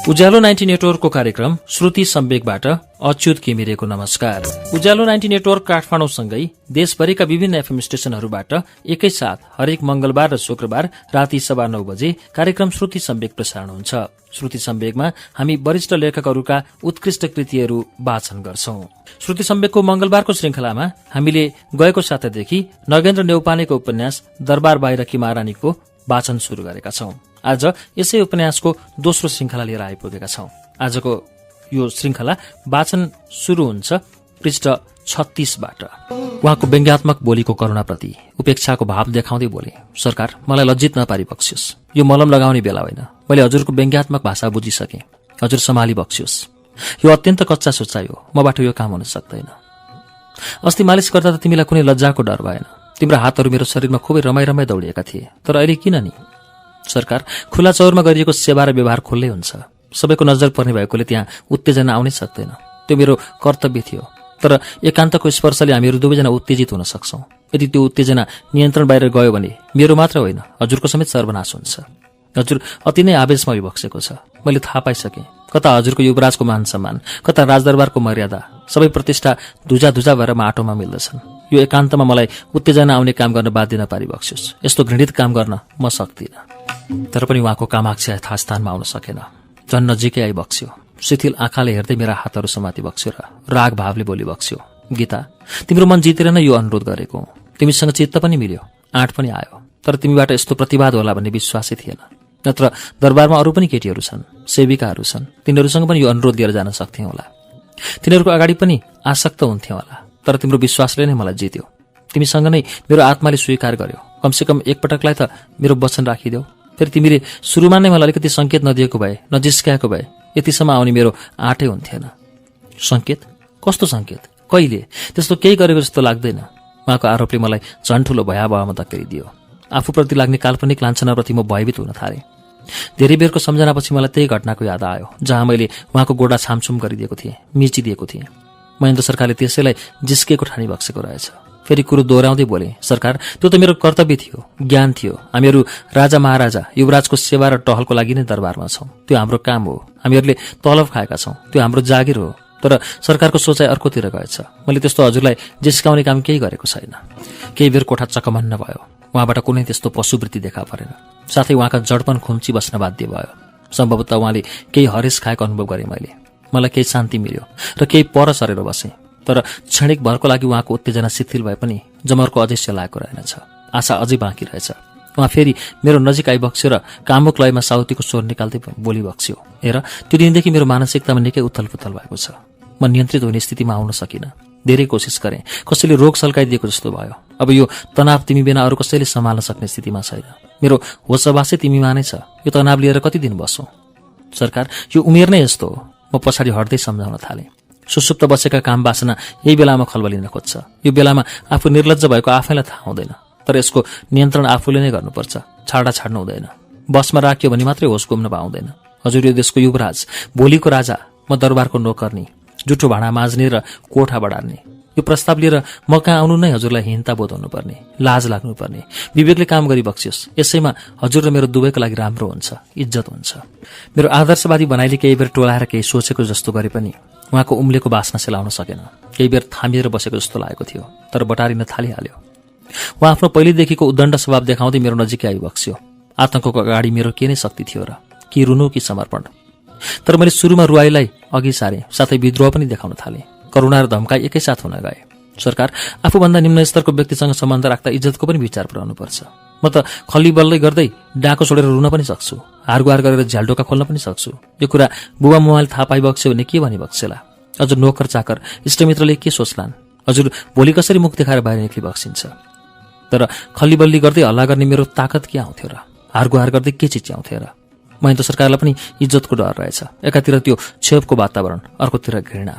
उज्यालो 90 नेटवर्कको कार्यक्रम श्रुति सम्वेकबाट अच्युत घिमिरेको नमस्कार। उज्यालो 90 नेटवर्क काठमाडौँसँगै देशभरिका विभिन्न एफएम स्टेशनहरूबाट एकैसाथ हरेक मंगलबार र शुक्रबार राति 9:15 बजे कार्यक्रम श्रुति सम्वेक प्रसारण हुन्छ। श्रुति सम्वेकमा हामी वरिष्ठ लेखकहरूका उत्कृष्ट कृतिहरू वाचन गर्छौं। श्रुति सम्वेकको मंगलबारको श्रृंखलामा हामीले गएको सातादेखि नगेन्द्र नेउपानेको उपन्यास दरबार बाहिरकी महारानीको वाचन शुरू गरेका छौं। आज यसै उपन्यासको दोस्रो श्रृंखला लिएर आइपुगेका छौं। आजको यो श्रृंखला वाचन शुरू हुन्छ पृष्ठ 36 बाट। उहाँको व्यङ्ग्यात्मक बोलीको करुणाप्रति उपेक्षाको भाव देखाउँदै बोले, सरकार मलाई लज्जित नपारी बक्सियोस्। यो मलम लगाउने बेला होइन। मैले हजुरको व्यङ्ग्यात्मक भाषा बुझिसकेँ। हजुर सम्हाली बक्सियोस्। यो अत्यन्त कच्चा सोचाइ हो। मबाट यो काम हुन सक्दैन। अस्ति मालिस गर्दा त तिमीलाई कुनै लज्जाको डर भएन। तिम्रो हातहरू मेरो शरीरमा खुबै रमाइ दौडिएका थिए। तर अहिले किन नि? सरकार, खुला चौरमा गरिएको सेवा र व्यवहार खुल्लै हुन्छ। सबैको नजर पर्ने भएकोले त्यहाँ उत्तेजना आउनै सक्दैन। त्यो मेरो कर्तव्य थियो। तर एकान्तको स्पर्शले हामीहरू दुवैजना उत्तेजित हुन सक्छौं। यदि त्यो उत्तेजना नियन्त्रण बाहिर गयो भने मेरो मात्र होइन, हजुरको समेत सर्वनाश हुन्छ। हजुर अति नै आवेशमा भइबक्सेको छ। मैले थाहा पाइसकेँ। कता हजुरको युवराजको मान सम्मान, कता राजदरबारको मर्यादा, सबै प्रतिष्ठा धुजा भएर माटोमा मिल्दछन्। यो एकान्तमा मलाई उत्तेजना आउने काम गर्न बाध्य नपारी बक्सियोस्। यस्तो घृणित काम गर्न म सक्दिनँ। तर पनि उहाँको कामाक्षा यथास्थानमा आउन सकेन। झन् नजिकै आई बक्स्यो। शिथिल आँखाले हेर्दै मेरा हातहरू समाति बक्स्यो र राग भावले बोली बक्स्यो, गीता, तिम्रो मन जितेर नै यो अनुरोध गरेको। तिमीसँग चित्त पनि मिल्यो, आँट पनि आयो। तर तिमीबाट यस्तो प्रतिवाद होला भन्ने विश्वासै थिएन। नत्र दरबारमा अरू पनि केटीहरू छन्, सेविकाहरू छन्। तिनीहरूसँग पनि यो अनुरोध लिएर जान सक्थे होला। तिनीहरूको अगाडि पनि आसक्त हुन्थे होला। तर तिम्रो विश्वासले नै मलाई जित्यो। तिमीसँग नै मेरो आत्माले स्वीकार गर्यो। कमसेकम एकपटकलाई त मेरो वचन राखिदेऊ। फेरि तिमीले सुरुमा नै मलाई अलिकति संकेत नदिएको भए, नजिस्काएको भए यतिसम्म आउने मेरो आँटै हुन्थेन। संकेत? कस्तो संकेत? कहिले? त्यस्तो केही गरेको जस्तो लाग्दैन। उहाँको आरोपले मलाई झन् ठूलो भयावहमा धकेलिदियो। आफूप्रति लाग्ने काल्पनिक लान्छनाप्रति म भयभीत हुन थालेँ। धेरै बेरको सम्झनापछि मलाई त्यही घटनाको याद आयो जहाँ मैले उहाँको गोडा छामछुम गरिदिएको थिएँ, मिचिदिएको थिएँ। महेन्द्र सरकारले त्यसैलाई जिस्केको ठानी बक्सेको रहेछ। फेरि कुरो दोहोऱ्याउँदै बोले, सरकार, त्यो त मेरो कर्तव्य थियो, ज्ञान थियो। हामीहरू राजा महाराजा युवराजको सेवा र टहलको लागि नै दरबारमा छौं। त्यो हाम्रो काम हो। हामीहरूले तलब खाएका छौं। त्यो हाम्रो जागिर हो। तर सरकारको सोचाइ अर्कोतिर गएछ। मैले त्यस्तो हजुरलाई जिस्काउने काम केही गरेको छैन। केही बेर कोठा चकमन्न भयो। उहाँबाट कुनै त्यस्तो पशुवृत्ति देखा परेन। साथै उहाँका जडपन खुम्ची बस्न बाध्य भयो। सम्भवतः उहाँले केही हरेस खाएको अनुभव गरे। मलाई केही शान्ति मिल्यो र केही पर सरेर बसेँ। तर क्षणिक भरको लागि उहाँको उत्तेजना शिथिल भए पनि जमरको अझै सेलाएको रहेनछ। आशा अझै बाँकी रहेछ। उहाँ फेरि मेरो नजिक आइबक्स्यो र कामुक लयमा साउतीको स्वर निकाल्दै बोली बक्स्यो, हेर, त्यो दिनदेखि मेरो मानसिकतामा निकै उथलपुथल भएको छ। म नियन्त्रित हुने स्थितिमा आउन सकिनँ। धेरै कोसिस गरेँ। कसैले रोग सल्काइदिएको जस्तो भयो। अब यो तनाव तिमी बिना अरू कसैले सम्हाल्न सक्ने स्थितिमा छैन। मेरो होसबासै तिमीमा नै छ। यो तनाव लिएर कति दिन बसौं? सरकार, यो उमेर नै यस्तो हो। म पछाडि हट्दै सम्झाउन थालेँ। सुसुप्त बसेका काम वासना यही बेलामा खलबलिन खोज्छ। यो बेलामा आफू निर्लज्ज भएको आफैलाई थाहा हुँदैन। तर यसको नियन्त्रण आफूले नै गर्नुपर्छ। छाड्नु हुँदैन। बसमा राख्यो भने मात्रै होस गुम्न पाउँदैन। हजुर यो देशको युवराज, भोलिको राजा, म दरबारको नोकर्नी, जुठो भाँडा माझ्ने र कोठा बढार्ने। यो प्रस्ताव लिएर म कहाँ आउनु नै हजुरलाई हीनता बोध हुनुपर्ने, लाज लाग्नुपर्ने। विवेकले काम गरी बक्सियोस्। यसैमा हजुर र मेरो दुवैको लागि राम्रो हुन्छ, इज्जत हुन्छ। मेरो आदर्शवादी बनाइले केही बेर टोलाएर केही सोचेको जस्तो गरे पनि उहाँको उम्लेको बास्ना सेलाउन सकेन। केही बेर थामिएर बसेको जस्तो लागेको थियो। तर बटारिन थालिहाल्यो। उहाँ आफ्नो पहिलेदेखिको उद्दण्ड स्वभाव देखाउँदै मेरो नजिकै आइबक्स्यो। आतंकको अगाडि मेरो के नै शक्ति थियो र? कि रुनु कि समर्पण? तर मैले सुरुमा रुवाईलाई अघि सारेँ, साथै विद्रोह पनि देखाउन थालेँ। करुणा र धम्काई एकैसाथ हुन गए। सरकार, आफूभन्दा निम्न स्तरको व्यक्तिसँग सम्बन्ध राख्दा इज्जतको पनि विचार पुर्याउनुपर्छ। म त खल्ली बल्लै गर्दै डाको छोडेर रुन पनि सक्छु। हारगुहार गरेर झ्यालडोका खोल्न पनि सक्छु। यो कुरा बुबा मुवाले थाहा पाइबक्स्यो भने के भनी बक्सेला? अझ नोकर चाकर इष्टमित्रले के सोच्लान्? हजुर भोलि कसरी मुख देखाएर बाहिर निक्ली बक्सिन्छ? तर खल्ली बल्ली गर्दै हल्ला गर्ने मेरो ताकत के आउँथ्यो र? हारगुहार गर्दै के चिच्याउँथ्यो र? महेन्द्र सरकारलाई पनि इज्जतको डर रहेछ। एकातिर त्यो छेपको वातावरण, अर्कोतिर घृणा।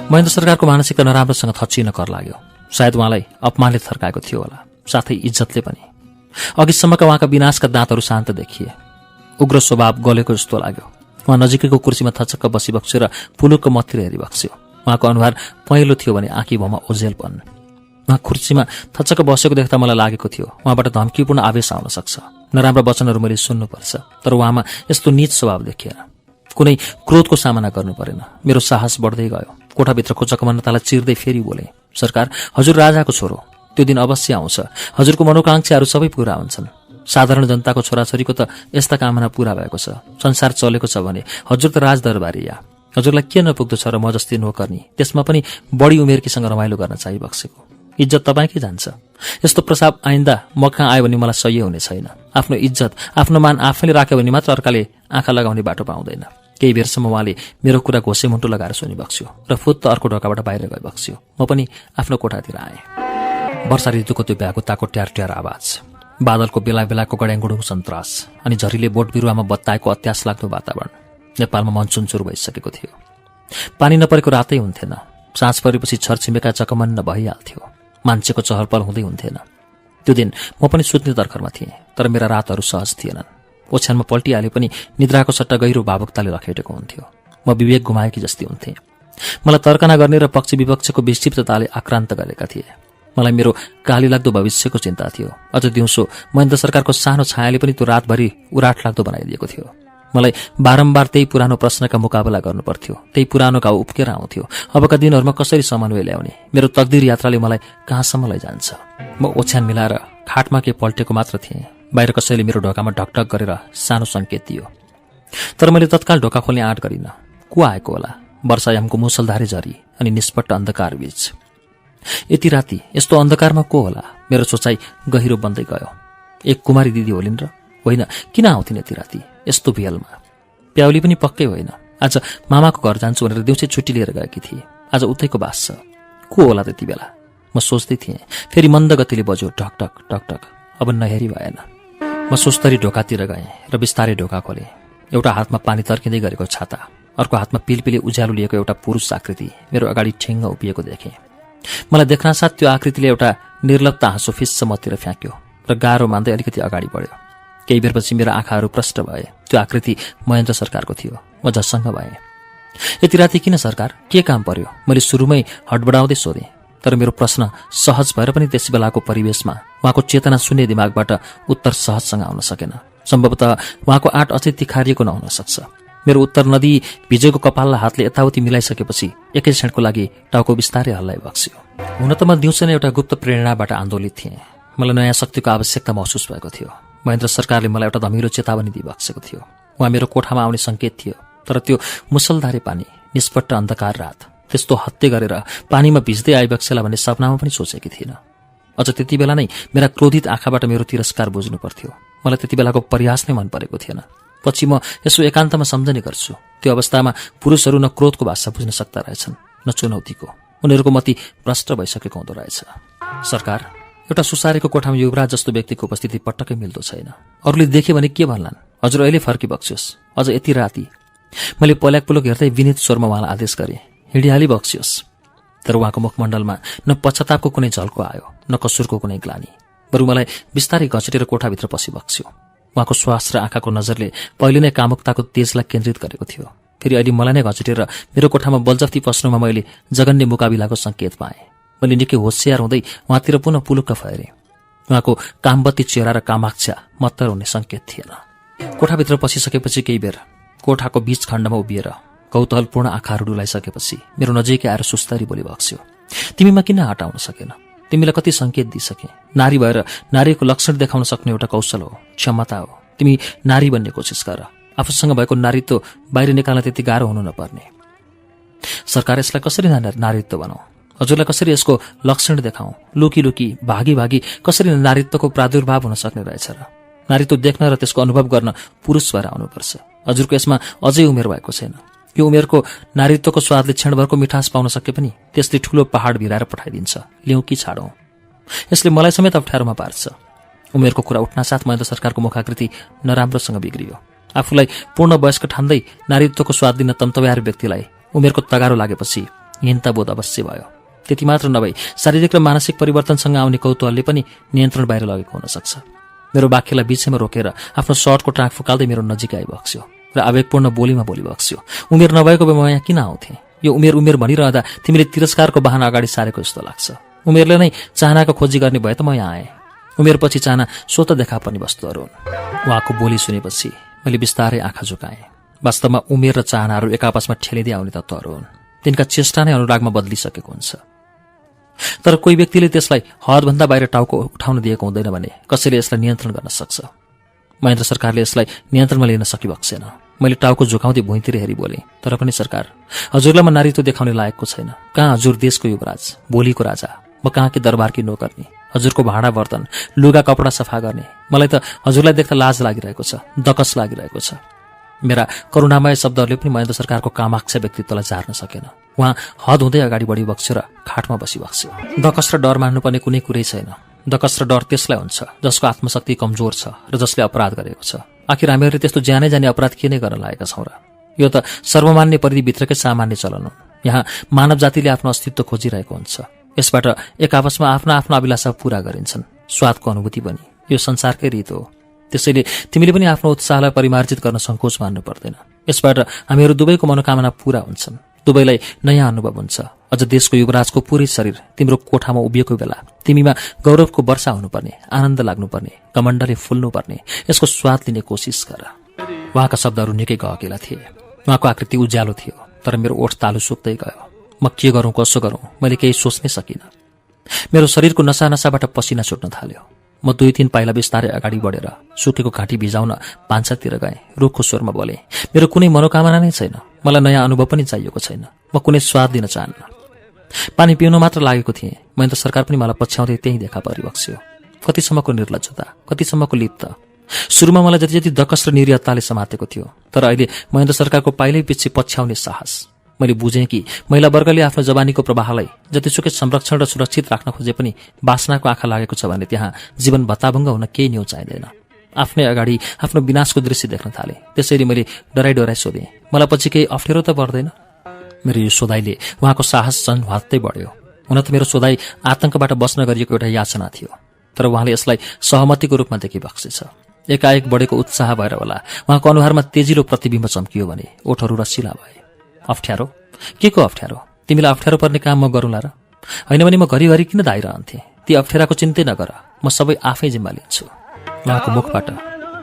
महेन्द्र सरकारको मानसिकता नराम्रोसँग थच्चिन कर लाग्यो। सायद उहाँलाई अपमानले थर्काएको थियो होला, साथै इज्जतले पनि। अघिसम्मका उहाँका विनाशका दाँतहरू शान्त देखिए। उग्र स्वभाव गलेको जस्तो लाग्यो। उहाँ नजिकैको कुर्सीमा थचक्क बसिबक्स्यो र पुलुकको मतिर हेरिबक्स्यो। उहाँको अनुहार पहेँलो थियो भने आँखी भौमा ओझेलपन। उहाँ कुर्सीमा थचक्क बसेको देख्दा मलाई लागेको थियो उहाँबाट धम्कीपूर्ण आवेश आउन सक्छ। नराम्रा वचनहरू मैले सुन्नुपर्छ। तर उहाँमा यस्तो नीच स्वभाव देखिएन। कुनै क्रोधको सामना गर्नु परेन। मेरो साहस बढ्दै गयो। कोठाभित्रको चकमन्नतालाई चिर्दै फेरि बोले, सरकार, हजुर राजाको छोरो, त्यो दिन अवश्य आउँछ। हजुरको मनोकांक्षाहरू सबै पूरा हुन्छन्। साधारण जनताको छोराछोरीको त यस्ता कामना पूरा भएको छ। संसार चलेको छ भने हजुर त राजदरबारी या। हजुरलाई के नपुग्दो छ र म जस्तै नोकर्नी, त्यसमा पनि बढी उमेरकीसँग रमाइलो गर्न चाहिबक्सेको। इज्जत तपाईँकै जान्छ। यस्तो प्रस्ताव आइन्दा म कहाँ आयो भने मलाई सही हुने छैन। आफ्नो इज्जत, आफ्नो मान आफैले राख्यो भने मात्र अर्काले आँखा लगाउने बाटो पाउँदैन। केही बेरसम्म उहाँले मेरो कुरा घोसे मुन्टो लगाएर सुनिबक्स्यो र फुत्त अर्को ढोकाबाट बाहिर गइबक्स्यो। म पनि आफ्नो कोठातिर आएँ। वर्षा ऋतुको त्यो भ्याकुताको ट्यार ट्यार आवाज, बादलको बेला बेलाको गड्याङगुडुङ सन्तास अनि झरीले बोट बिरुवामा बत्ताएको अत्यास लाग्दो वातावरण। नेपालमा मनसुन सुरु भइसकेको थियो। पानी नपरेको रातै हुन्थेन। साँझ परेपछि छरछिमेका चकमन्न भइहाल्थ्यो। मान्छेको चहलपहल हुँदै हुन्थेन। त्यो दिन म पनि सुत्ने तर्खरमा थिएँ, तर मेरा रातहरू सहज थिएनन्। ओछ्यानमा पल्टिहाले पनि निद्राको सट्टा गहिरो भावुकताले लखेटेको हुन्थ्यो। म विवेक गुमाएकी जस्तै हुन्थेँ। मलाई तर्कना गर्ने र पक्ष विपक्षको विक्षिप्तताले आक्रान्त गरेका थिए। मलाई मेरो काली लाग्दो भविष्यको चिन्ता थियो। अझ दिउँसो महेन्द्र सरकारको सानो छायाले पनि त्यो रातभरि उराट लाग्दो बनाइदिएको थियो। मलाई बारम्बार त्यही पुरानो प्रश्नका मुकाबला गर्नुपर्थ्यो। त्यही पुरानो घाउ उप्केर आउँथ्यो। अबका दिनहरूमा कसरी समन्वय ल्याउने? मेरो तकदीर यात्राले मलाई कहाँसम्म लैजान्छ? म ओछ्यान मिलाएर खाटमा के पल्टेको मात्र थिएँ। बाहिर कसैले मेरो ढोकामा ढकढक गरेर सानो सङ्केत दियो, तर मैले तत्काल ढोका खोल्ने आँट गरिनँ। को आएको होला? वर्षायामको मुसलधारे झरी अनि निष्पट्ट अन्धकार बीच। यति राति यस्तो अन्धकारमा को होला? मेरो सोचाइ गहिरो बन्दै गयो। एक कुमारी दिदी होलिन् र? होइन, किन आउँथिन् यति राति यस्तो भियलमा? प्याउली पनि पक्कै होइन। आज मामाको घर जान्छु भनेर दिउँसै छुट्टी लिएर गएकी थिए। आज उतैको बास छ। को होला त्यति बेला? म सोच्दै थिएँ। फेरि मन्द गतिले बज्यो ढकढक ढकढक। अब नहेरी भएन। म सुस्तरी ढोकातिर गएँ र बिस्तारै ढोका खोलेँ। एउटा हातमा पानी तर्किँदै गरेको छाता, अर्को हातमा पिलपिले उज्यालो लिएको एउटा पुरुष आकृति मेरो अगाडि ठेङ्ग उभिएको देखेँ। मलाई देख्नासाथ त्यो आकृतिले एउटा निर्लप्त हाँसो फिस्स मतिर फ्याँक्यो र गाह्रो मान्दै अलिकति अगाडि बढ्यो। केही बेरपछि मेरा आँखाहरू प्रष्ट भए। त्यो आकृति महेन्द्र सरकारको थियो। म झस्सङ्ग भएँ। यति राति किन सरकार? के काम पर्यो? मैले सुरुमै हडबडाउँदै सोधेँ। तर मेरो प्रश्न सहज भएर पनि त्यस बेलाको परिवेशमा उहाँको चेतना शून्य दिमागबाट उत्तर सहजसँग आउन सकेन। सम्भवतः उहाँको आँट अझै तिखारिएको नहुन सक्छ। मेरो उत्तर नदी भिजेको कपाललाई हातले यताउति मिलाइसकेपछि एकै क्षणको लागि टाउको बिस्तारै हल्लाइबक्स्यो। हुन त म दिउँसो नै एउटा गुप्त प्रेरणाबाट आन्दोलित थिएँ। मलाई नयाँ शक्तिको आवश्यकता महसुस भएको थियो। महेन्द्र सरकारले मलाई एउटा धमिलो चेतावनी दिइबक्सेको थियो। उहाँ मेरो कोठामा आउने सङ्केत थियो। तर त्यो मुसलधारे पानी, निष्पट्ट अन्धकार रात, त्यस्तो हत्ते गरेर पानीमा भिज्दै आइबक्सेला भन्ने सपनामा पनि सोचेकी थिइनँ। अझ त्यति बेला नै मेरा क्रोधित आँखाबाट मेरो तिरस्कार बुझ्नु पर्थ्यो। मलाई त्यति बेलाको प्रयास नै मन परेको थिएन। पछि म यसो एकान्तमा सम्झने गर्छु। त्यो अवस्थामा पुरुषहरू न क्रोधको भाषा बुझ्न सक्दा रहेछन्, न चुनौतीको। उनीहरूको मति भ्रष्ट भइसकेको हुँदो रहेछ। सरकार, एउटा सुसारेको कोठामा युवराज जस्तो व्यक्तिको उपस्थिति पटक्कै मिल्दो छैन। अरूले देखे भने के भन्लान्? हजुर अहिले फर्किबक्सियोस्। अझ यति राति। मैले पल्याक पुलक हेर्दै विनित स्वरमा उहाँलाई आदेश गरेँ, हिँडिहाली बक्सियोस्। तर उहाँको मुखमण्डलमा न पश्चातापको कुनै झल्को आयो, न कसुरको कुनै ग्लानी। बरु मलाई बिस्तारै घचेटेर कोठाभित्र पसिबक्स्यो। उहाँको श्वास र आँखाको नजरले पहिले नै कामुकताको तेजलाई केन्द्रित गरेको थियो। फेरि अहिले मलाई नै घचेटेर मेरो कोठामा बलजफ्ती पस्नुमा मैले जघन्य मुकाबिलाको सङ्केत पाएँ। मैले निकै होसियार हुँदै उहाँतिर पुनः पुलुक्क फैरेँ। उहाँको कामवती चेहरा र कामाक्षा मत्तर हुने सङ्केत थिएन। कोठाभित्र पसिसकेपछि केही बेर कोठाको बीच खण्डमा उभिएर कौतूहलपूर्ण आँखाहरू डुलाइसकेपछि मेरो नजिकै आएर सुस्तरी बोलिबक्स्यो, तिमीमा किन हटाउन सकेन? तिमीलाई कति सङ्केत दिइसके? नारी भएर नारीको लक्षण देखाउन सक्ने एउटा कौशल हो, क्षमता हो। तिमी नारी बन्ने कोसिस गर। आफूसँग भएको नारीत्व बाहिर निकाल्न त्यति गाह्रो हुनु नपर्ने। सरकार, यसलाई कसरी नारीत्व बनाऊ? हजुरलाई कसरी यसको लक्षण देखाउँ? लुकी लुकी, भागी भागी कसरी नारीत्वको प्रादुर्भाव हुन सक्ने रहेछ र? नारीत्व देख्न र त्यसको अनुभव गर्न पुरुष भएर आउनुपर्छ। हजुरको यसमा अझै उमेर भएको छैन। यो उमेरको नारीत्वको स्वादले क्षणभरको मिठास पाउन सके पनि त्यसले ठूलो पहाड भिराएर पठाइदिन्छ। लिउँ कि छाडौँ? यसले मलाई समेत अप्ठ्यारोमा पार्छ। उमेरको कुरा उठ्नासाथ महेन्द्र सरकारको मुखाकृति नराम्रोसँग बिग्रियो। आफूलाई पूर्ण वयस्क ठान्दै नारीत्वको स्वाद दिन तन्तव्यार व्यक्तिलाई उमेरको तगारो लागेपछि हीनताबोध अवश्य भयो। त्यति मात्र नभई शारीरिक र मानसिक परिवर्तनसँग आउने कौतूहलले पनि नियन्त्रण बाहिर लगेको हुन सक्छ। मेरो वाक्यलाई बीचैमा रोकेर आफ्नो सर्टको टाँक फुकाल्दै मेरो नजिक आइबक्स्यो र आवेगपूर्ण बोलीमा बोलिबक्स्यो, उमेर नभएको भए म यहाँ किन आउँथेँ? यो उमेर भनिरहँदा तिमीले तिरस्कारको बहाना अगाडि सारेको जस्तो लाग्छ। उमेरले नै चाहनाको खोजी गर्ने भए त म यहाँ आएँ। उमेरपछि चाहना स्वतः देखा पर्ने वस्तुहरू हुन्। उहाँको बोली सुनेपछि मैले बिस्तारै आँखा झुकाएँ। वास्तवमा उमेर र चाहनाहरू एक आपसमा ठेलिँदै आउने तत्त्वहरू हुन्। तिनका चेष्टा नै अनुरागमा बदलिसकेको हुन्छ। तर कोही व्यक्तिले त्यसलाई हदभन्दा बाहिर टाउको उठाउन दिएको हुँदैन भने कसैले यसलाई नियन्त्रण गर्न सक्छ। महेन्द्र सरकारले यसलाई नियन्त्रणमा लिन सकिरहेको छैन। मैले टाउको झुकाउँदै भुइँतिर हेरी बोले, तर पनि सरकार, हजुरलाई म नारीत्व देखाउने लायकको छैन। कहाँ हजुर देशको युवराज, भोलिको राजा, म कहाँ कि दरबारकी नोकर्नी, हजुरको भाँडा बर्तन, लुगा कपडा सफा गर्ने। मलाई त हजुरलाई देख्दा लाज लागिरहेको छ, दकस लागिरहेको छ। मेरा करुणामय शब्दहरूले पनि महेन्द्र सरकारको कामाक्ष व्यक्तित्वलाई झार्न सकेन। उहाँ हद हुँदै अगाडि बढी बक्स्यो र खाटमा बसिबक्स्यो। दकस र डर मान्नुपर्ने कुनै कुरै छैन। दकस र डर त्यसलाई हुन्छ जसको आत्मशक्ति कमजोर छ र जसले अपराध गरेको छ। आखिर हामीहरूले त्यस्तो जानै जाने अपराध किन गर्न लागेका छौँ र? यो त सर्वमान्य परिधिभित्रकै सामान्य चलन हो। यहाँ मानव जातिले आफ्नो अस्तित्व खोजिरहेको हुन्छ। यसबाट एक आपसमा आफ्ना आफ्ना अभिलाषा पूरा गरिन्छन्। स्वादको अनुभूति पनि यो संसारकै रीत हो। त्यसैले तिमीले पनि आफ्नो उत्साहलाई परिमार्जित गर्न सङ्कोच मान्नु पर्दैन। यसबाट हामीहरू दुवैको मनोकामना पूरा हुन्छन्। दुवैलाई नयाँ अनुभव हुन्छ। अझ देशको युवराजको पूरै शरीर तिम्रो कोठामा उभिएको बेला तिमीमा गौरवको वर्षा हुनुपर्ने, आनन्द लाग्नुपर्ने, कमण्डले फुल्नुपर्ने, यसको स्वाद लिने कोसिस गर। उहाँका शब्दहरू निकै गहकिला थिए। उहाँको आकृति उज्यालो थियो, तर मेरो ओठ तालु सुक्दै गयो। म के गरौँ कसो गरौँ मैले केही सोच्नै सकिनँ। मेरो शरीरको नसा नसाबाट पसिना छुट्न थाल्यो। म 2-3 पाइला बिस्तारै अगाडि बढेर सुकेको घाँटी भिजाउन भान्सातिर गएँ। रुखको स्वरमा बोले, मेरो कुनै मनोकामना नै छैन। मलाई नयाँ अनुभव पनि चाहिएको छैन। म कुनै स्वाद दिन चाहन्न। पानी पिउन मात्र लागेको थिएँ। महेन्द्र सरकार पनि मलाई पछ्याउँदै त्यहीँ देखा परिबक्स्यो। कतिसम्मको निर्लज्जता, कतिसम्मको लिप्त। सुरुमा मलाई जति जति दकस र निर्यताले समातेको थियो, तर अहिले महेन्द्र सरकारको पाइलै पछि पछ्याउने साहस। मैले बुझेँ कि महिला वर्गले आफ्नो जवानीको प्रवाहलाई जतिसुकै संरक्षण र सुरक्षित राख्न खोजे पनि बासनाको आँखा लागेको छ भने त्यहाँ जीवन भत्ताभङ्ग हुन केही न्यू चाहिँदैन। आफ्नै अगाडि आफ्नो विनाशको दृश्य देख्न थालेँ। त्यसैले मैले डराइ सोधेँ, मलाई पछि केही अप्ठ्यारो त पर्दैन? मेरो यो सोधाइले उहाँको साहस झन् हत्तै बढ्यो। हुन त मेरो सोधाइ आतंकबाट बस्न गरिएको एउटा याचना थियो, तर उहाँले यसलाई सहमतिको रूपमा देखिबक्सेछ। एकाएक बढेको उत्साह भएर होला उहाँको अनुहारमा तेजिलो प्रतिबिम्ब चम्कियो भने ओठहरू रसिला भए। अप्ठ्यारो? के को अप्ठ्यारो? तिमीलाई अप्ठ्यारो पर्ने काम म गरौँला र? होइन भने म घरिघरि किन धाइरहन्थेँ? ती अप्ठ्याराको चिन्तै नगर, म सबै आफै जिम्मा लिन्छु। उहाँको मुखबाट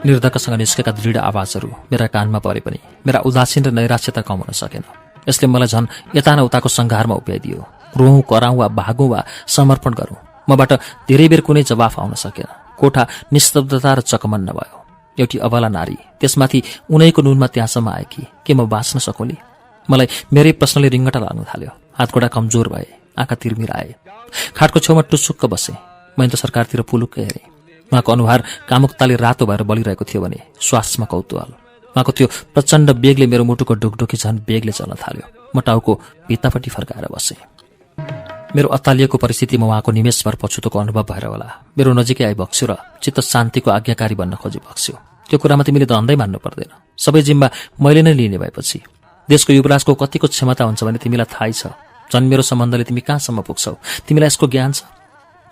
निर्धक्कसँग निस्केका दृढ आवाजहरू मेरा कानमा परे पनि मेरा उदासीन र नैराश्यता कम हुन सकेन। यसले मलाई झन् यता न उताको सङ्घारमा उभ्याइदियो। रोहौँ, कराउँ वा भागौँ वा समर्पण गरौँ, मबाट धेरै बेर कुनै जवाफ आउन सकेन। कोठा निस्तब्धता र चकमन्न भयो। एउटी अबला नारी, त्यसमाथि उनैको नुनमा त्यहाँसम्म आए कि के म बाँच्न सकोली? मलाई मेरै प्रश्नले रिङ्गटा लाग्न थाल्यो। हातगोडा कमजोर भए, आँखा तिरमिराए। खाटको छेउमा टुसुक्क बसे। महेन्द्र सरकारतिर पुलुक्कै हेरेँ। उहाँको अनुहार कामुकताले रातो भएर बलिरहेको थियो भने श्वासमा कौतूहल। उहाँको त्यो प्रचण्ड बेगले मेरो मुटुको ढुकढुकी झन् बेगले चल्न थाल्यो। म टाउको भित्तापट्टि फर्काएर बसेँ। मेरो अत्तालिएको परिस्थितिमा उहाँको निमेषभर पछुतोको अनुभव भएर होला मेरो नजिकै आइबक्स्यो र चित्त शान्तिको आज्ञाकारी बन्न खोजिबक्स्यो। त्यो कुरामा तिमीले धन्दै मान्नु पर्दैन। सबै जिम्मा मैले नै लिने भएपछि देशको युवराजको कतिको क्षमता हुन्छ भने तिमीलाई थाहै छ। झन् मेरो सम्बन्धले तिमी कहाँसम्म पुग्छौ तिमीलाई यसको ज्ञान छ?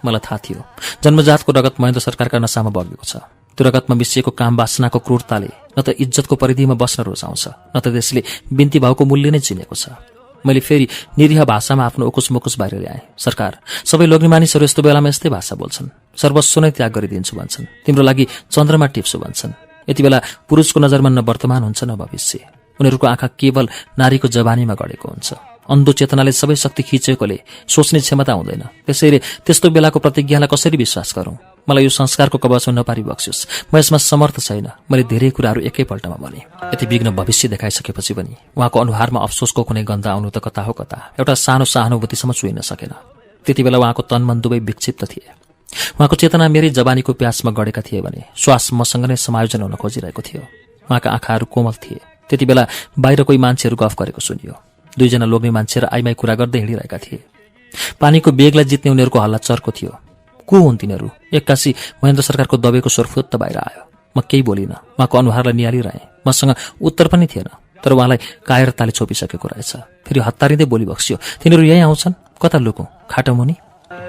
मलाई थाहा थियो जन्मजातको रगत महेन्द्र सरकारका नसामा बगेको छ। त्यो रगतमा मिसिएको काम वासनाको क्रूरताले न त इज्जतको परिधिमा बस्न रोजाउँछ, न त त्यसले बिन्ती भावको मूल्य नै चिनेको छ। मैले फेरि निरीह भाषामा आफ्नो उकुस मुकुस बाहिर ल्याएँ। सरकार, सबै लोग्ने मानिसहरू यस्तो बेलामा यस्तै भाषा बोल्छन्। सर्वस्व नै त्याग गरिदिन्छु भन्छन्। तिम्रो लागि चन्द्रमा टिप्छु भन्छन्। यति बेला पुरुषको नजरमा न वर्तमान हुन्छ न भविष्य। उनीहरूको आँखा केवल नारीको जवानीमा गढेको हुन्छ। अन्धो चेतनाले सबै शक्ति खिचेकोले सोच्ने क्षमता हुँदैन। त्यसैले त्यस्तो बेलाको प्रतिज्ञालाई कसरी विश्वास गरौँ? मलाई यो संस्कारको कवचमा नपारिबक्स्योस्। म यसमा समर्थ छैन। मैले धेरै कुराहरू एकैपल्टमा भने। यति विघ्न भविष्य देखाइसकेपछि पनि उहाँको अनुहारमा अफसोसको कुनै गन्ध आउनु त कता हो कता। एउटा सानो सहानुभूतिसम्म चुइन सकेन। त्यति बेला उहाँको तनमन दुवै विक्षिप्त थिए। उहाँको चेतना मेरै जवानीको प्यासमा गढेका थिए भने श्वास मसँग नै समायोजन हुन खोजिरहेको थियो। उहाँका आँखाहरू कोमल थिए। त्यति बेला बाहिर कोही मान्छेहरू गफ गरेको सुनियो। 2 जना लोग्ने मान्छेहरू आइमाई कुरा गर्दै हिँडिरहेका थिए। पानीको बेगलाई जित्ने उनीहरूको हल्ला चर्को थियो। को हुन् तिनीहरू? एक्कासी महेन्द्र सरकारको दबेको स्वर फुत्त बाहिर आयो। म केही बोलिनँ। उहाँको अनुहारलाई निहालिरहेँ। मसँग उत्तर पनि थिएन, तर उहाँलाई कायरताले छोपिसकेको रहेछ। फेरि हत्तारिँदै बोली बक्स्यो, तिनीहरू यहीँ आउँछन्? कता लुकौँ? खाटोमुनि?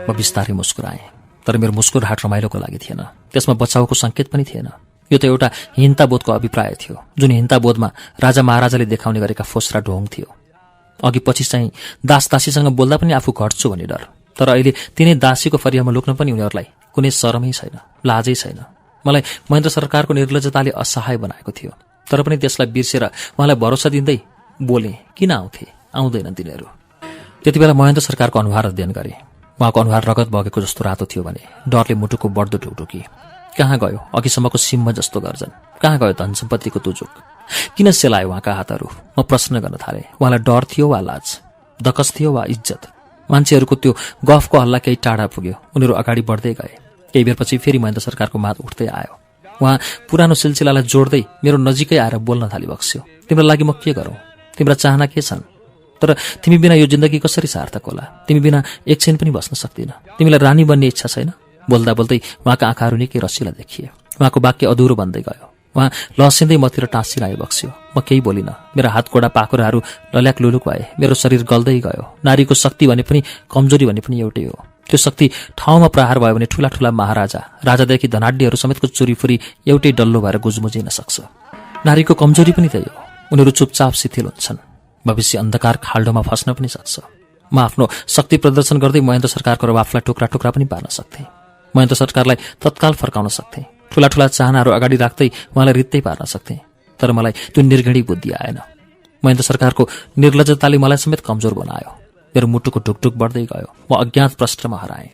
म बिस्तारै मुस्कुराएँ, तर मेरो मुस्कुराहट रमाइलोको लागि थिएन। त्यसमा बचाउको सङ्केत पनि थिएन। यो त एउटा हिंताबोधको अभिप्राय थियो, जुन हिंताबोधमा राजा महाराजाले देखाउने गरेका फोस्रा ढोङ थियो। अघि पछि चाहिँ दास दासीसँग बोल्दा पनि आफू घट्छु भन्ने डर। तर अहिले तिनै दासीको फरियामा लुक्न पनि उनीहरूलाई कुनै शरमै छैन, लाजै छैन। मलाई महेन्द्र सरकारको निर्लज्जताले असहाय बनाएको थियो। तर पनि त्यसलाई बिर्सेर उहाँलाई भरोसा दिँदै बोले किन आउँदैनन् तिनीहरू। त्यति बेला महेन्द्र सरकारको अनुहार अध्ययन गरे। उहाँको अनुहार रगत बगेको जस्तो रातो थियो भने डरले मुटुको बढ्दो ढुकढुकी। कहाँ गयो अघिसम्मको सिंह जस्तो गर्जन? कहाँ गयो धन सम्पत्तिको तुजुक? किन सेलायो उहाँका हातहरू? म प्रश्न गर्न थालेँ। उहाँलाई डर थियो वा लाज, दकस थियो वा इज्जत? मान्छेहरूको त्यो गफको हल्ला केही टाढा पुग्यो। उनीहरू अगाडि बढ्दै गए। केही बेरपछि फेरि महेन्द्र सरकारको मात उठ्दै आयो। उहाँ पुरानो सिलसिलालाई जोड्दै मेरो नजिकै आएर बोल्न थाली बक्स्यो। तिम्रो लागि म के गरौँ? तिम्रा चाहना के छन्? तर तिमी बिना यो जिन्दगी कसरी सार्थक होला? तिमी बिना एकछिन पनि बस्न सक्दिन। तिमीलाई रानी बन्ने इच्छा छैन? बोल्दा बोल्दै उहाँका आँखाहरू निकै रसिला देखिए। उहाँको वाक्य अधुरो बन्दै गयो। उहाँ लसिँदै मतिर टाँसिन आइबक्स्यो। म केही बोलिन। मेरा हातगोडा पाखुराहरू लल्याक लुलुक भए। मेरो शरीर गल्दै गयो। नारीको शक्ति भने पनि कमजोरी भने पनि एउटै हो। त्यो शक्ति ठाउँमा प्रहार भयो भने ठूला ठूला महाराजा, राजादेखि धनाढ्यहरू समेतको चुरीफुरी एउटै डल्लो भएर गुजमुजिन सक्छ। नारीको कमजोरी पनि त्यही हो। उनीहरू चुपचाप शिथिल हुन्छन्। भविष्य अन्धकार खाल्डोमा फस्न पनि सक्छ। म आफ्नो शक्ति प्रदर्शन गर्दै महेन्द्र सरकारको रवाफलाई टुक्रा टुक्रा पनि पार्न सक्थेँ। महेन्द्र सरकारलाई तत्काल फर्काउन सक्थेँ। ठूला ठूला चाहनाहरू अगाडि राख्दै उहाँलाई रित्तै पार्न सक्थेँ। तर मलाई त्यो निर्घृणी बुद्धि आएन। महेन्द्र सरकारको निर्लज्जताले मलाई समेत कमजोर बनायो। मेरो मुटुको ढुकढुक बढ्दै गयो। म अज्ञात प्रश्नमा हराएँ।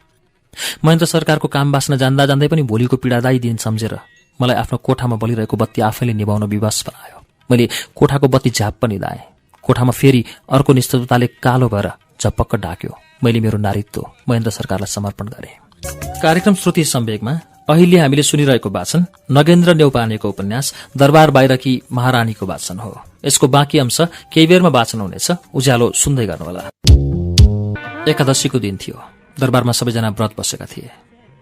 महेन्द्र सरकारको काम बाँच्न जान्दा जान्दै पनि भोलिको पीडादायी दिन सम्झेर मलाई आफ्नो कोठामा बलिरहेको बत्ती आफैले निभाउन विवश बनायो। मैले कोठाको बत्ती झ्याप पनि दाएँ। कोठामा फेरि अर्को निष्ठुरताले कालो भएर झपक्क ढाक्यो। मैले मेरो नारीत्व महेन्द्र सरकारलाई समर्पण गरेँ। कार्यक्रम श्रुति सम्वेकमा अहिले हामीले सुनिरहेको वाचन नगेन्द्र न्यौपानेको उपन्यास दरबार बाहिरकी महारानीको वाचन हो। यसको बाँकी अंश केही बेरमा वाचन हुनेछ। उज्यालो सुन्दै गर्नुहोला। एकादशीको दिन थियो। दरबारमा सबैजना व्रत बसेका थिए।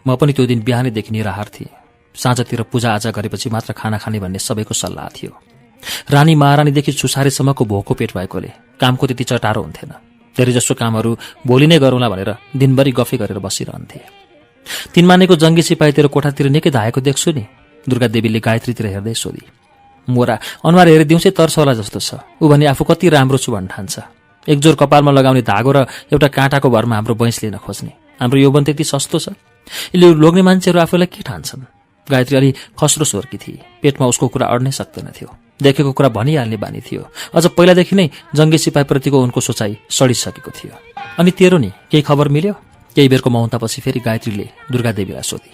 म पनि त्यो दिन बिहानैदेखि निराहार थिएँ। साँझतिर पूजाआजा गरेपछि मात्र खाना खाने भन्ने सबैको सल्लाह थियो। रानी महारानीदेखि छुसारेसम्मको भोको पेट भएकोले कामको त्यति चटारो हुन्थेन। धेरैजसो कामहरू भोलि नै गरौँला भनेर दिनभरि गफै गरेर बसिरहन्थे। तीनमानेको जङ्गी सिपाहीतिर कोठातिर निकै धाएको देख्छु नि। दुर्गा देवीले गायत्रीतिर हेर्दै सोधी। मोरा अनुहार हेरे दिउँसै तर्छ होला जस्तो छ। ऊ भने आफू कति राम्रो छु भन्न ठान्छ। एकजोर कपालमा लगाउने धागो र एउटा काँटाको भरमा हाम्रो बैंस लिन खोज्ने। हाम्रो यौवन त्यति सस्तो छ। यसले लोग्ने मान्छेहरू आफूलाई के ठान्छन्? गायत्री अलि खस्रो स्वरकी थिए। पेटमा उसको कुरा अड्नै सक्दैन थियो। देखेको कुरा भनिहाल्ने बानी थियो। अझ पहिलादेखि नै जङ्गी सिपाहीप्रतिको उनको सोचाइ सडिसकेको थियो। अनि तेरो नि केही खबर मिल्यो? केही बेरको मौनतापछि फेरि गायत्रीले दुर्गादेवीलाई सोधी।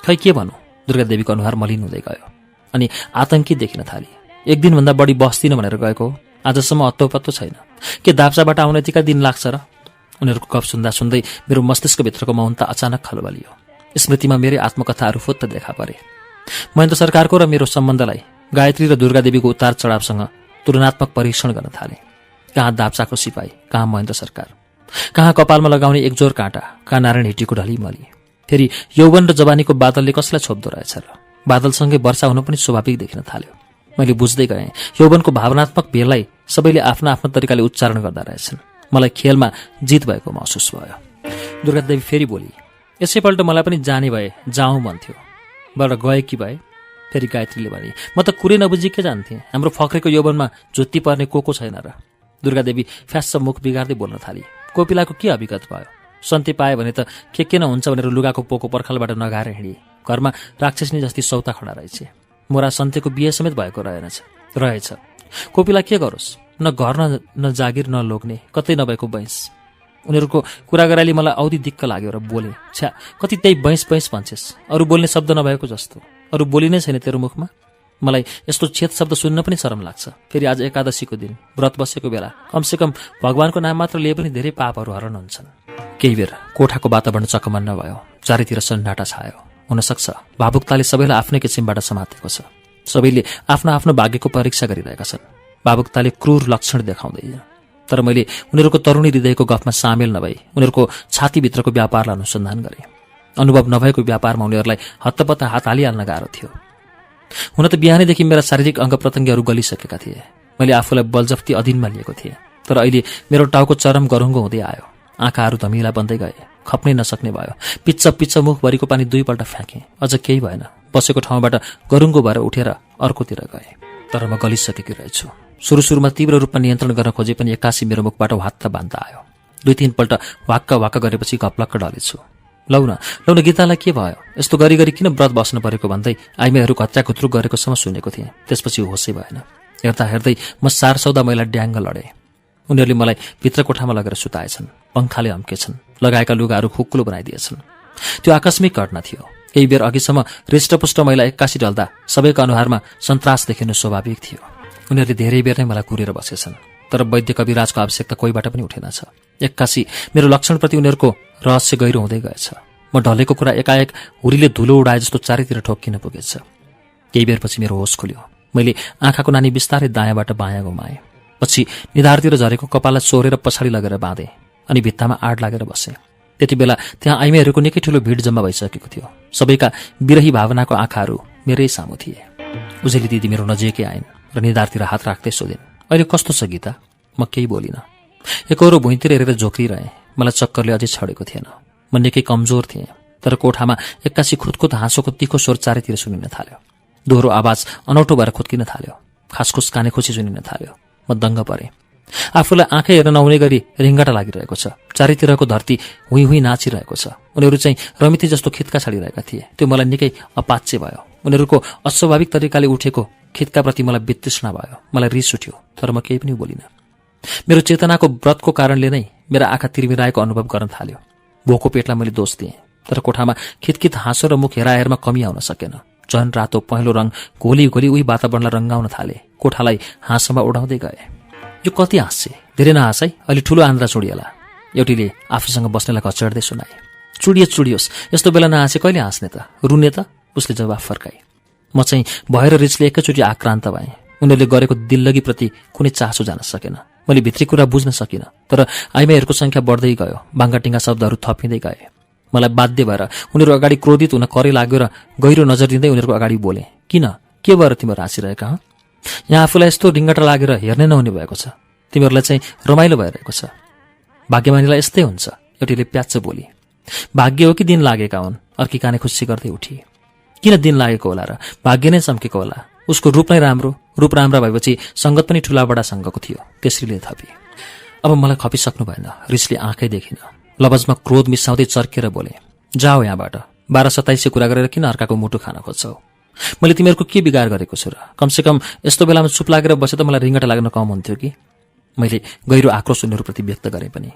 खै के भनौँ? दुर्गादेवीको अनुहार मलिन हुँदै गयो अनि आतंकी देखिन थाली। एक दिनभन्दा बढी बस्दिन भनेर गएको हो। आजसम्म हत्तोपत्तो छैन। के दाप्चाबाट आउने यतिका दिन लाग्छ र? उनीहरूको गफ सुन्दा सुन्दै मेरो मस्तिष्कभित्रको मौनता अचानक खलबलियो। स्मृतिमा मेरै आत्मकथाहरू फुत्त देखा परे। महेन्द्र सरकारको र मेरो सम्बन्धलाई गायत्री र दुर्गादेवीको उतार चढावसँग तुलनात्मक परीक्षण गर्न थाले। कहाँ दाप्चाको सिपाही, कहाँ महेन्द्र सरकार, कहाँ कपालमा लगाउने एकजोर काँटा, कहाँ नारायण हिटीको ढलिमली। फेरि यौवन र जवानीको बादलले कसलाई छोप्दो रहेछ र? बादलसँगै वर्षा हुनु पनि स्वाभाविक देखिन थाल्यो। मैले बुझ्दै गएँ यौवनको भावनात्मक भेललाई सबैले आफ्नो आफ्नो तरिकाले उच्चारण गर्दा रहेछन्। मलाई खेलमा जित भएको महसुस भयो। दुर्गादेवी फेरि बोली। यसैपल्ट मलाई पनि जाने भए जाउँ भन्थ्यो। बाट गए कि भए? फेरि गायत्रीले भने। म त कुरै नबुझी के जान्थेँ। हाम्रो फक्रेको यौवनमा जुत्ती पर्ने को छैन र? दुर्गादेवी फ्यास्स मुख बिगार्दै बोल्न थाली। कोपिलाको के अभिगत भयो? सन्ती पाए भने त के नहुन्छ भनेर लुगाको पोको पर्खालबाट नगाएर हिँडे। घरमा राक्षसनी जस्ती सौता खडा रहेछ। मोरा सन्तेको बिहे समेत भएको रहेछ। कोपिला के गरोस्? न घर न जागिर न लोग्ने, कतै नभएको बैंस। उनीहरूको कुरा गराइले मलाई औधी दिक्क लाग्यो र बोले। छ्या, कति त्यही बैंस भन्छेस्? अरू बोल्ने शब्द नभएको जस्तो। अरू बोली नै छैन तेरो मुखमा? मलाई यस्तो छेद शब्द सुन्न पनि शरम लाग्छ। फेरि आज एकादशीको दिन, व्रत बसेको बेला कमसेकम भगवानको नाम मात्र लिए पनि धेरै पापहरू हरण हुन्छन्। केही बेर कोठाको वातावरण चकमन्न भयो। चारैतिर सन्नाटा छायो। हुनसक्छ भावुकताले सबैलाई आफ्नै किसिमबाट समातेको छ। सबैले आफ्नो आफ्नो भाग्यको परीक्षा गरिरहेका छन्। भावुकताले क्रूर लक्षण देखाउँदैन। तर मैले उनीहरूको तरुणी हृदयको गफमा सामेल नभई उनीहरूको छातीभित्रको व्यापारलाई अनुसन्धान गरेँ। अनुभव नभएको व्यापारमा उनीहरूलाई हत्तपत्त हात हालिहाल्न गाह्रो थियो। हुन त बिहानैदेखि मेरा शारीरिक अङ्ग प्रत्यङ्गहरू गलिसकेका थिए। मैले आफूलाई बलजफ्ती अधीनमा लिएको थिएँ। तर अहिले मेरो टाउको चरम गरुङ्गो हुँदै आयो। आँखाहरू धमिला बन्दै गए। खप्नै नसक्ने भयो। पिच्च मुखभरिको पानी दुईपल्ट फ्याँकेँ। अझ केही भएन। बसेको ठाउँबाट गरुङ्गो भएर उठेर अर्कोतिर गएँ। तर म गलिसकेकी रहेछु। सुरुमा तीव्र रूपमा नियन्त्रण गर्न खोजे पनि एक्कासी मेरो मुखबाट वात्त बान्ता आयो। 2-3 पल्ट वाक्क गरेपछि घप्लक्क डलेछु। लौ न गीतालाई के भयो, यस्तो गरी गरी किन व्रत बस्नु परेको भन्दै आइमाईहरू घच्याकुत्रुक गरेकोसम्म सुनेको थिएँ। त्यसपछि होसै भएन। हेर्दा हेर्दै म 4 सौदा मैला ड्याङ्ग लडेँ। उनीहरूले मलाई भित्र कोठामा लगेर सुताएछन्, पङ्खाले अम्केछन्, लगाएका लुगाहरू खुक्कुलो बनाइदिएछन्। त्यो आकस्मिक घटना थियो। केही बेर अघिसम्म हृष्टपुष्ट मैला एक्कासी ढल्दा सबैको अनुहारमा सन्तास देखिनु स्वाभाविक थियो। उनीहरूले धेरै बेर नै मलाई कुरेर बसेछन्, तर वैद्य कविराजको आवश्यकता कोहीबाट पनि उठेनछ। एक्कासी मेरो लक्षणप्रति उनीहरूको रहस्य गहिरो हुँदै गएछ। म ढलेको कुरा एकाएक हुरीले धुलो उडाए जस्तो चारैतिर ठोक्किन पुगेछ। केही बेरपछि मेरो होस खुल्यो। मैले आँखाको नानी बिस्तारै दायाँबाट बायाँ घुमाएँ। पछि निधारतिर झरेको कपाललाई चोरेर पछाडि लगेर बाँधेँ अनि भित्तामा आड लागेर बसेँ। त्यति बेला त्यहाँ आइमाईहरूको निकै ठुलो भिड जम्मा भइसकेको थियो। सबैका विरही भावनाको आँखाहरू मेरै सामु थिए। उजेली दिदी मेरो नजिकै आइन् र निधारतिर हात राख्दै सोधिन्, अहिले कस्तो छ गीता? म केही बोलिनँ। एकहोरो भुइँतिर हेरेर झोक्रिरहेँ। मलाई चक्करले अझै छडेको थिएन। म निकै कमजोर थिएँ, तर कोठामा एक्कासी खुदखुद हाँसोको तिखो स्वर चारैतिर सुनिन थाल्यो। दोहोरो आवाज अनौठो भएर खुत्किन थाल्यो। खासखुस कानेखुसी सुनिन थाल्यो। म दङ्ग परेँ। आफूलाई आँखै हेर्न नहुने गरी रिङ्गटा लागिरहेको छ। चारैतिरको धरती हुँ हुँ नाचिरहेको छ। उनीहरू चाहिँ रमिती जस्तो खित्का छाडिरहेका थिए। त्यो मलाई निकै अपाच्य भयो। उनीहरूको अस्वाभाविक तरिकाले उठेको खित्काप्रति मलाई वितृष्णा भयो। मलाई रिस उठ्यो, तर म केही पनि बोलिनँ। मेरो चेतनाको व्रतको कारणले नै मेरा आँखा तिर्मिराएको अनुभव गर्न थाल्यो। भोको पेटलाई मैले दोष दिएँ, तर कोठामा खितखित हाँसो र मुख हेराहेरमा कमी आउन सकेन। झन् रातो पहेँलो रङ घोली घोली उही वातावरणलाई रङ्गाउन थाले। कोठालाई हाँसोमा उडाउँदै गए। यो कति हाँस्छे, धेरै नहाँस है, अहिले ठुलो आन्द्रा चुडिएला, एउटीले आफूसँग बस्नेलाई घचर्दै सुनाए। चुडियोस्, यस्तो बेला नहाँसे कहिले हाँस्ने त, रुने त? उसले जवाफ फर्काए। म चाहिँ भएर रिसले एकैचोटि आक्रान्त भएँ। उनीहरूले गरेको दिल्लगीप्रति कुनै चासो जान सकेन। मैले भित्री कुरा बुझ्न सकिनँ, तर आइमाईहरूको संख्या बढ्दै गयो। बाङ्गाटिङ्गा शब्दहरू थपिँदै गए। मलाई बाध्य भएर उनीहरू अगाडि क्रोधित हुन करै लाग्यो र गहिरो नजर दिँदै उनीहरूको अगाडि बोले, किन, के भएर तिमीहरू हाँसिरहेका हँ? यहाँ आफूलाई यस्तो रिङ्गटा लागेर हेर्नै नहुने भएको छ। तिमीहरूलाई चाहिँ रमाइलो भइरहेको छ। भाग्यमानीलाई यस्तै हुन्छ, एउटीले प्याच्च बोली। भाग्य हो कि दिन लागेका हुन्? अर्की काने खुसी गर्दै उठी। किन दिन लागेको होला र? भाग्य नै चम्केको होला। उसको रूप नै राम्रो, रूप राम्रो भएपछि सङ्गत पनि ठुलाबडासँगको थियो, त्यसरीले थपी। अब मलाई खपिसक्नु भएन। रिसले आँखै देखिन। लवजमा क्रोध मिसाउँदै चर्केर बोले, जाओ यहाँबाट। 12-27 कुरा गरेर किन अर्काको मुटु खान खोज्छौ? मैले तिमीहरूको के बिगार गरेको छु र? कमसेकम यस्तो बेलामा चुप लागेर बसे त मलाई रिङ्गटा लाग्न कम हुन्थ्यो कि? मैले गहिरो आक्रोश उनीहरूप्रति व्यक्त गरेँ पनि।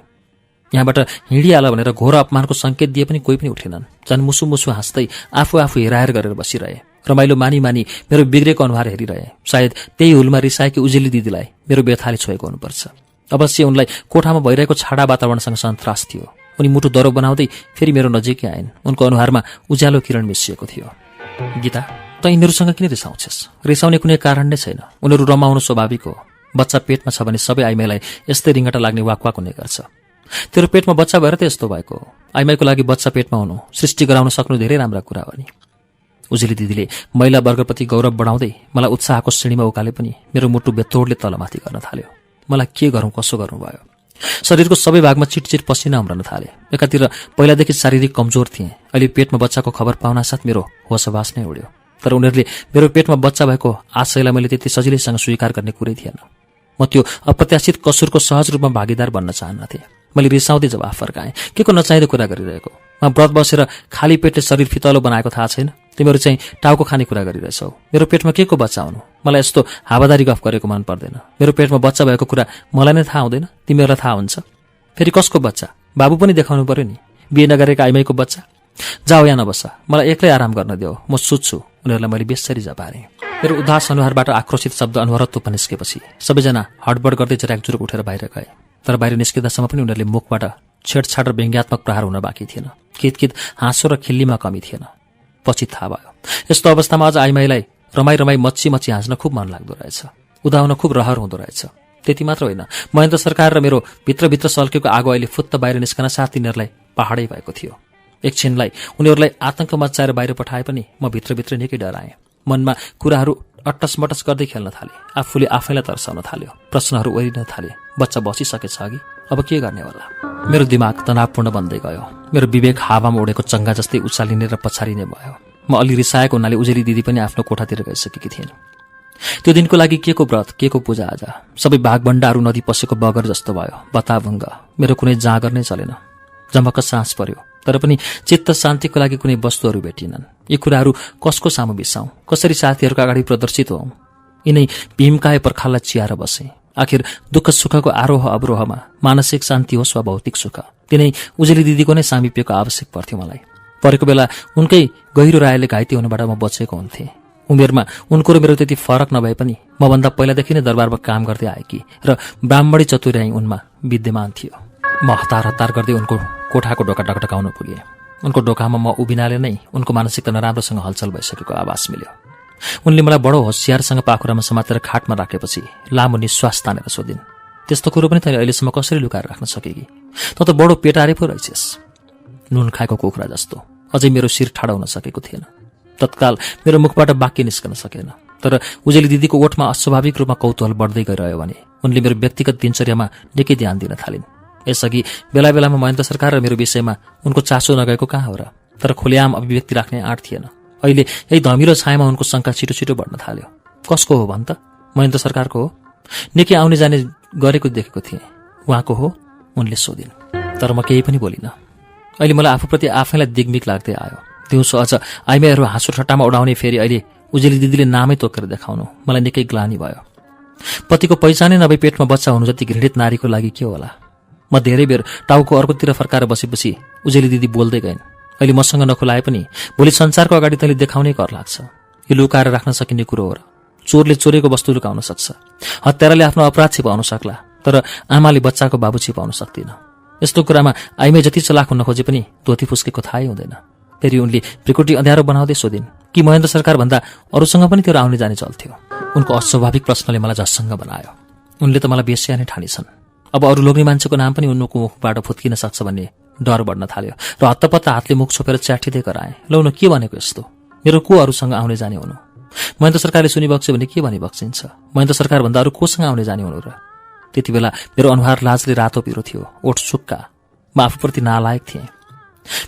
यहाँबाट हिँडिहाल भनेर घोर अपमानको सङ्केत दिए पनि कोही पनि उठेनन्। झन् मुसु मुसु हाँस्दै आफू हेराएर गरेर बसिरहे। रमाइलो मानी मानी मेरो बिग्रेको अनुहार हेरिरहे। सायद त्यही हुलमा रिसाएकी उजेली दिदीलाई मेरो व्यथाले छोएको हुनुपर्छ। अवश्य उनलाई कोठामा भइरहेको छाडा वातावरणसँग सन्तास थियो। उनी मुटु दरो बनाउँदै फेरि मेरो नजिकै आइन्। उनको अनुहारमा उज्यालो किरण मिसिएको थियो। गीता, त यिनीहरूसँग किन रिसाउँछस्? रिसाउने कुनै कारण नै छैन। उनीहरू रमाउनु स्वाभाविक हो। बच्चा पेटमा छ भने सबै आइमाईलाई यस्तै रिङ्गटा लाग्ने वाकवाक हुने गर्छ। तेरो पेटमा बच्चा भएर त यस्तो भएको हो। आइमाईको लागि बच्चा पेटमा हुनु, सृष्टि गराउन सक्नु धेरै राम्रा कुरा हो नि। उजेली दिदीले महिला वर्गप्रति गौरव बढाउँदै मलाई उत्साहको श्रेणीमा उकाले पनि मेरो मुटु बेतोडले तलमाथि गर्न थाल्यो। मलाई के गरौँ, कसो गर्नु भयो। शरीरको सबै भागमा चिटचिट पसिना उम्रन थाले। एकातिर पहिलादेखि शारीरिक कमजोर थिएँ। अहिले पेटमा बच्चाको खबर पाउनासाथ मेरो होसबास नै उड्यो। तर उनीहरूले मेरो पेटमा बच्चा भएको आशयलाई मैले त्यति सजिलैसँग स्वीकार गर्ने कुरै थिएन। म त्यो अप्रत्याशित कसुरको सहज रूपमा भागीदार बन्न चाहन्नथेँ। मैले रिसाउँदै जवाफ फर्काएँ, के को नचाहिँदो कुरा गरिरहेको? म व्रत बसेर खाली पेटले शरीर फितलो बनाएको थाहा छैन? तिमीहरू चाहिँ टाउको खाने कुरा गरिरहेछौ। मेरो पेटमा के को बच्चा हुनु? मलाई यस्तो हावादारी गफ गरेको मन पर्दैन। मेरो पेटमा बच्चा भएको कुरा मलाई नै थाहा हुँदैन, तिमीहरूलाई थाहा हुन्छ। फेरि कसको बच्चा? बाबु पनि देखाउनु पर्यो नि। बिहे नगरेका आइमाईको बच्चा? जाओ, यहाँ नबस, मलाई एक्लै आराम गर्न देऊ, म सुत्छु। उनीहरूलाई मैले बेसरी जपारेँ। मेरो उदास अनुहारबाट आक्रोशित शब्द अनवरत निस्केपछि सबैजना हडबड गर्दै जराकजुरुक उठेर बाहिर गए। तर बाहिर निस्किँदासम्म पनि उनीहरूले मुखबाट छेडछाड र व्यङ्ग्यात्मक प्रहार हुन बाँकी थिएन। कितकित हाँसो र खिल्लीमा कमी थिएन। पछि थाहा भयो, यस्तो अवस्थामा अझ आइमाईलाई रमाई मच्ची हाँस्न खुब मन लाग्दो रहेछ। उदाउन खुब रहर हुँदो रहेछ। त्यति मात्र होइन, महेन्द्र सरकार र मेरो भित्रभित्र सल्केको आगो अहिले फुत्त बाहिर निस्कन साथ तिनीहरूलाई पहाडै भएको थियो। एकछिनलाई उनीहरूलाई आतंक मच्चाएर बाहिर पठाए पनि म भित्रभित्र निकै डराएँ। मनमा कुराहरू अट्टसमटस गर्दै खेल्न थाले। आफूले आफैलाई तर्साउन थाल्यो। प्रश्नहरू ओरिन थाले। बच्चा बसिसकेछ अघि, अब के गर्ने होला? मेरो दिमाग तनावपूर्ण बन्दै गयो। मेरो विवेक हावामा उडेको चङ्गा जस्तै उचालिने र पछारिने भयो। म अलि रिसाएको हुनाले उजेली दिदी पनि आफ्नो कोठातिर गइसकेकी थिइन्। त्यो दिनको लागि के को व्रत, के को पूजा आजा, सबै भागभण्डाहरू नदी पसेको बगर जस्तो भयो। बताभुङ्ग, मेरो कुनै जाँगर नै चलेन। झमक्क सास पर्यो, तर पनि चित्त शान्तिको लागि कुनै वस्तुहरू भेटिएनन्। यी कुराहरू कसको सामु बिसाउँ, कसरी साथीहरूका अगाडि प्रदर्शित हौँ? यिनै भीमकाय पर्खाललाई चियाएर बसे। आखिर दुःख सुखको आरोह अवरोहमा मानसिक शान्ति होस् वा भौतिक सुख, तिनै उजेली दिदीको नै सामिप्यको आवश्यक पर्थ्यो मलाई। परेको बेला उनकै गहिरो रायले घाइते हुनबाट म बचेको हुन्थेँ। उमेरमा उनको र मेरो त्यति फरक नभए पनि मभन्दा पहिलादेखि नै दरबारमा काम गर्दै आएकी र ब्राह्मणी चतुर्याई उनमा विद्यमान थियो। म हतार हतार गर्दै उनको कोठाको ढोका ढकढकाउन पुगेँ। उनको ढोकामा म उभिनाले नै उनको मानसिकता नराम्रोसँग हलचल भइसकेको आभास मिल्यो। उनले मलाई बडो होसियारसँग पाखुरामा समातेर खाटमा राखेपछि लामो निश्वास तानेर सोधिन्, त्यस्तो कुरो पनि तैँले अहिलेसम्म कसरी लुकाएर राख्न सकेकी? त बडो पेटारे पो रहेछस्। नुन खाएको कुखुरा जस्तो अझै मेरो शिर ठाडो हुन सकेको थिएन। तत्काल मेरो मुखबाट वाक्य निस्कन सकेन। तर उजेली दिदीको ओठमा अस्वाभाविक रूपमा कौतूहल बढ्दै गइरह्यो भने उनले मेरो व्यक्तिगत दिनचर्यामा निकै ध्यान दिन थालिन्। यसअघि बेला बेलामा महेन्द्र सरकार र मेरो विषयमा उनको चासो नगएको कहाँ हो र? तर खुलेआम अभिव्यक्ति राख्ने आँट थिएन। अहिले यही धमिलो छायामा उनको शङ्का छिटो छिटो बढ्न थाल्यो। कसको हो भन् त? महेन्द्र सरकारको हो? निकै आउने जाने गरेको देखेको थिएँ। उहाँको हो? उनले सोधिन्। तर म केही पनि बोलिनँ। अहिले मलाई आफूप्रति आफैलाई दिगमिग लाग्दै आयो। दिउँसो अझ आइमाईहरू हाँसो ठट्टामा उडाउने फेरि अहिले उजेली दिदीले नामै तोकेर देखाउनु मलाई निकै ग्लानि भयो। पतिको पहिचानै नभई पेटमा बच्चा हुनु जति घृणित नारीको लागि के होला? म धेरै बेर टाउको अर्कोतिर फर्काएर बसेपछि उजेली दिदी बोल्दै गइन्। अहिले मसँग नखुलाए पनि भोलि संसारको अगाडि तैँले देखाउनै कर लाग्छ। यो लुकाएर राख्न सकिने कुरो हो र? चोरले चोरेको वस्तु लुकाउन सक्छ, हत्याराले आफ्नो अपराध छिपाउन सक्ला, तर आमाले बच्चाको बाबु छिपाउन सक्दिन। यस्तो कुरामा आइमै जति चलाक हुन खोजे पनि धोती फुस्केको थाहै हुँदैन। फेरि उनले भ्रिकुटी अँध्यारो बनाउँदै सोधिन्, कि महेन्द्र सरकार भन्दा अरूसँग पनि तेरो आउने जाने चल्थ्यो? उनको अस्वाभाविक प्रश्नले मलाई झस्सङ्ग बनायो। उनले त मलाई बेस्या नै ठानिछन्। अब अरू लोग्ने मान्छेको नाम पनि उनको मुखबाट फुत्किन सक्छ भन्ने डर बढ्न थाल्यो र हत्तपत्त हातले मुख छोपेर च्याठिँदै कराएँ, लौ न, के भनेको यस्तो? मेरो को अरूसँग आउने जाने हुनु? महेन्द्र सरकारले सुनिबक्स्यो भने के भनी बक्सिन्छ? महेन्द्र सरकार भन्दा अरू कोसँग आउने जाने हुनु र? त्यति बेला मेरो अनुहार लाजले रातो पिरो थियो, ओठ सुक्का। म आफूप्रति नालायक थिएँ।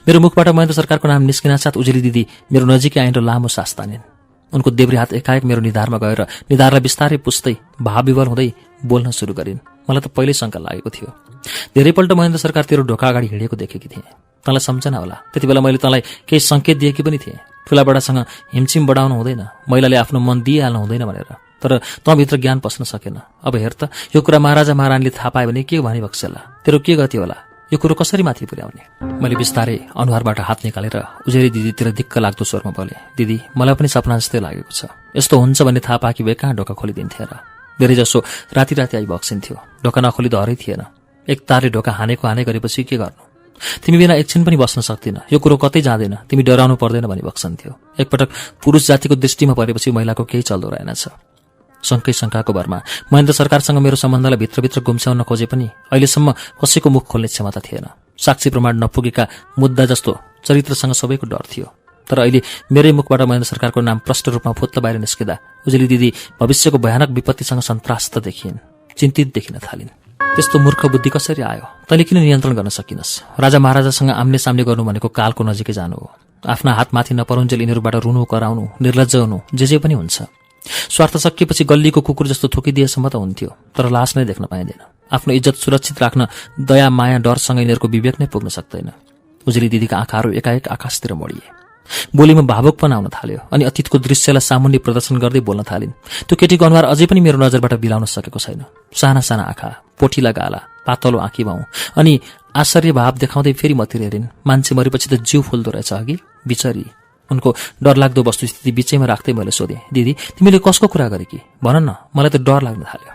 मेरो मुखबाट महेन्द्र सरकारको नाम निस्किनासाथ उजेली दिदी मेरो नजिकै आइन र लामो सास तानिन्। उनको देब्रे हात एकाएक मेरो निधारमा गएर निधारलाई बिस्तारै पुस्दै भावविवल हुँदै बोल्न सुरु गरिन्। मलाई त पहिल्यै शङ्का लागेको थियो। धेरैपल्ट महेन्द्र सरकार तेरो ढोका अगाडि हिँडेको देखेकी थिएँ। तँलाई सम्झना होला, त्यति बेला मैले तँलाई केही सङ्केत दिएकी पनि थिएँ। ठुलाबडासँग हिमचिम बढाउनु हुँदैन, महिलाले आफ्नो मन दिइहाल्नु हुँदैन भनेर। तर तँभित्र ज्ञान पस्न सकेन। अब हेर त, यो कुरा महाराजा महारानीले थाहा पायो भने के भनिबक्सेला? तेरो के गति होला? यो कुरो कसरी माथि पुर्याउने? मैले बिस्तारै अनुहारबाट हात निकालेर उजेली दिदीतिर दिक्क लाग्दो स्वरमा बोले, दिदी, मलाई पनि सपना जस्तै लागेको छ। यस्तो हुन्छ भन्ने थाहा पाएकी भए कहाँ ढोका खोलिदिन्थे र? धेरैजसो राति राति आइबक्सिन्थ्यो। ढोका नखोली डरै थिएन। एक तारले ढोका हानेको हाने गरेपछि के गर्नु? तिमी बिना एकछिन पनि बस्न सक्दिन, यो कुरो कतै जाँदैन, तिमी डराउनु पर्दैन भनी बक्सन्थ्यो। एकपटक पुरुष जातिको दृष्टिमा परेपछि महिलाको केही चल्दो रहेनछ। शङ्कै शङ्काको भरमा महेन्द्र सरकारसँग मेरो सम्बन्धलाई भित्रभित्र गुम्स्याउन खोजे पनि अहिलेसम्म कसैको मुख खोल्ने क्षमता थिएन। साक्षी प्रमाण नपुगेका मुद्दा जस्तो चरित्रसँग सबैको डर थियो। तर अहिले मेरै मुखबाट महेन्द्र सरकारको नाम प्रष्ट रूपमा फुत्त बाहिर निस्किँदा उजेली दिदी भविष्यको भयानक विपत्तिसँग सन्त्रास्त देखिन्, चिन्तित देखिन थालिन्। त्यस्तो मूर्ख बुद्धि कसरी आयो? तैँले किन नियन्त्रण गर्न सकिनस्? राजा महाराजासँग आम्ने सामने गर्नु भनेको कालको नजिकै जानु हो। आफ्ना हातमाथि नपरुन्जेल यिनीहरूबाट रुनु, कराउनु, निर्लज्ज हुनु, जे पनि हुन्छ। स्वार्थ सकिएपछि गल्लीको कुकुर जस्तो थुकिदिएसम्म त हुन्थ्यो, तर लास नै देख्न पाइँदैन। आफ्नो इज्जत सुरक्षित राख्न दया, माया, डरसँग यिनीहरूको विवेक नै पुग्न सक्दैन। उजेली दिदीका आँखाहरू एकाएक आकाशतिर मोडिए। बोलीमा भावुकपन आउन थाल्यो अनि अतीतको दृश्यलाई सामुन्ने प्रदर्शन गर्दै बोल्न थालिन्। त्यो केटीको अनुहार अझै पनि मेरो नजरबाट बिलाउन सकेको छैन। साना साना आँखा, पोठिला गाला, पातलो आँखी भाउ अनि आश्चर्य भाव देखाउँदै फेरि मतिर हेरिन्। मान्छे मरेपछि त जिउ फुल्दो रहेछ अघि, बिचरी। उनको डरलाग्दो वस्तुस्थिति बिचैमा राख्दै मैले सोधेँ, दिदी, तिमीले कसको कुरा गरे कि? भन न, मलाई त डर लाग्न थाल्यो।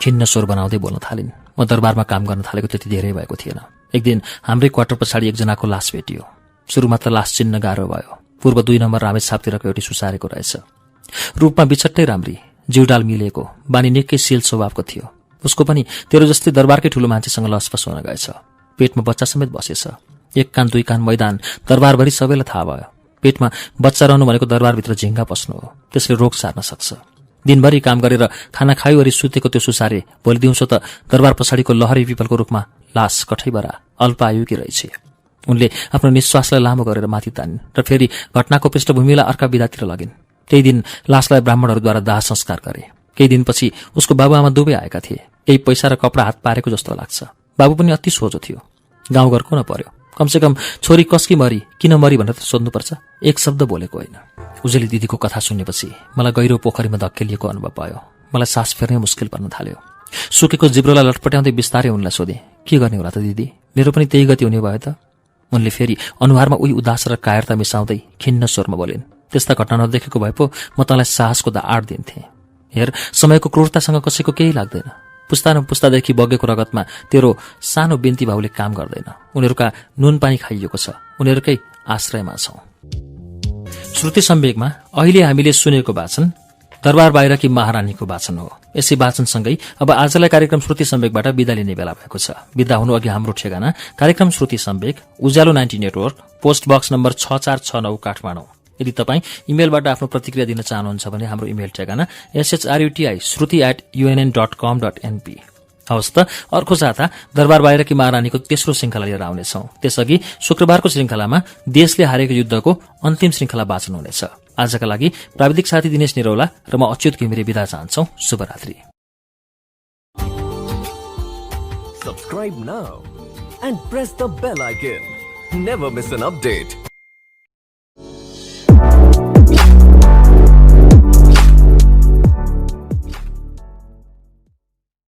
खिन्न स्वर बनाउँदै बोल्न थालिन्। म दरबारमा काम गर्न थालेको त्यति धेरै भएको थिएन। एक दिन हाम्रै क्वार्टर पछाडि एकजनाको लास भेटियो। सुरुमा त लास चिन्न गाह्रो भयो। पूर्व 2 नम्बर रामेछापतिरको एउटी सुसारेको रहेछ। रूपमा बिछट्टै राम्री, जिउडाल मिलेको, बानी निकै शील स्वभावको थियो। उसको पनि तेरो जस्तै दरबारकै ठूलो मान्छेसँग लसपस हुन गएछ। पेटमा बच्चा समेत बसेछ। 1 कान 2 कान मैदान दरबारभरि सबैलाई थाहा भयो। पेटमा बच्चा रहनु भनेको दरबारभित्र झिङ्गा पस्नु हो। त्यसले रोग सार्न सक्छ। दिनभरि काम गरेर खाना खाइवरी सुतेको त्यो सुसारे भोलि दिउँसो त दरबार पछाडिको लहरी पिपलको रूखमा लास कठैबरा अल्पायुकी रहेछ। उनले आफ्नो निश्वासलाई लामो गरेर माथि तानिन् र फेरि घटनाको पृष्ठभूमिलाई अर्का विधातिर लगिन्। त्यही दिन लासलाई ब्राह्मणहरूद्वारा दाह संस्कार गरे। केही दिनपछि उसको बाबुआमा दुवै आएका थिए। केही पैसा र कपडा हात पारेको जस्तो लाग्छ। बाबु पनि अति सोझो थियो। गाउँघरको न पर्यो, कमसेकम छोरी कसकी मरी, किन मरी भनेर त सोध्नुपर्छ। एक शब्द बोलेको होइन। उजेली दिदीको कथा सुनेपछि मलाई गहिरो पोखरीमा धक्केलिएको अनुभव भयो। मलाई सास फेर्नै मुस्किल पर्न थाल्यो। सुकेको जिब्रोलाई लटपट्याउँदै बिस्तारै उनलाई सोधे, के गर्ने होला त दिदी, मेरो पनि त्यही गति हुने भयो त। उनले फेरि अनुहारमा उही उदास र कायरता मिसाउँदै खिन्न स्वरमा बोलिन्, त्यस्ता घटना नदेखेको भए पो म तँलाई साहसको आड दिन्थे। हेर, समयको क्रूरतासँग कसैको केही लाग्दैन। पुस्तादेखि बगेको रगतमा तेरो सानो बिन्ती भाउले काम गर्दैन। उनीहरूका नुन पानी खाइएको छ, उनीहरूकै आश्रयमा छौं। श्रुति सम्वेकमा अहिले हामीले सुनेको वाचन दरबार बाहिरकी महारानीको वाचन हो। यसै वाचनसँगै अब आजलाई कार्यक्रम श्रुति सम्वेकबाट बिदा लिने बेला भएको छ। बिदा हुनु अघि हाम्रो ठेगाना कार्यक्रम Shruti Sambek, Ujyalo 90 network, post box number 6469 Kathmandu. यदि तपाईँ इमेलबाट आफ्नो प्रतिक्रिया दिन चाहनुहुन्छ भने हाम्रो इमेल ठेगाना shruti@unn.com.np। हवस् त, अर्को साता दरबार बाहिरकी महारानीको तेस्रो श्रृंखला लिएर आउनेछौं। त्यसअघि शुक्रबारको श्रृंखलामा देशले हारेको युद्धको अन्तिम श्रृंखला वाचन हुनेछ। आजका लागि प्राविधिक साथी दिनेश निरौला र म अच्युत घिमिरे बिदा चाहन्छौ। शुभरात्रि। Subscribe now and press the bell icon. Never miss an update.